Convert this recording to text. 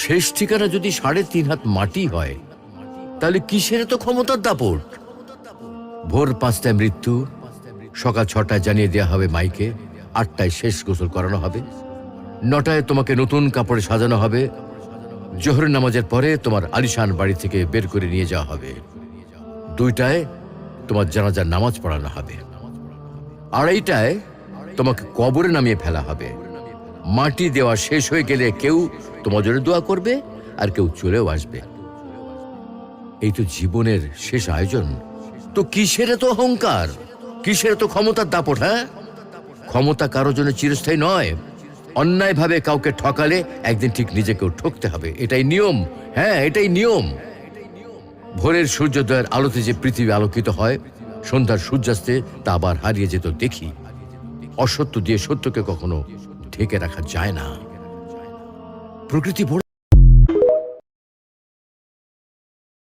শেষ ঠিকানা যদি ৩.৫ হাত মাটি হয়, তাহলে কিসের তো ক্ষমতার দাপট? ভোর ৫টায় মৃত্যু, সকাল ৬টায় জানিয়ে দেওয়া হবে মাইকে, ৮টায় শেষ গোসল করানো হবে, ৯টায় তোমাকে নতুন কাপড়ে সাজানো হবে, জোহরের নামাজের পরে তোমার আলিশান বাড়ি থেকে বের করে নিয়ে যাওয়া হবে, ২টায় তোমার জানাজার নামাজ পড়ানো হবে, ২:৩০টায় তোমাকে কবরে নামিয়ে ফেলা হবে। মাটি দেওয়া শেষ হয়ে গেলে কেউ তোমার জন্য দোয়া করবে আর কেউ চলেও আসবে। এই তো জীবনের শেষ আয়োজন। তো কিসের এত অহংকার, কিসের এত ক্ষমতার দাপট? হ্যাঁ, ক্ষমতা কারোর জন্য চিরস্থায়ী নয়। অন্যায়ভাবে কাউকে ঠকালে একদিন ঠিক নিজেকেও ঠকতে হবে, এটাই নিয়ম। হ্যাঁ, এটাই নিয়ম। ভোরের সূর্যোদয়ের আলোতে যে পৃথিবী আলোকিত হয়, সন্ধ্যার সূর্যাস্তে তা আবার হারিয়ে যেত দেখি। অসত্য দিয়ে সত্যকে কখনো ঢেকে রাখা যায় না। প্রকৃতি বড়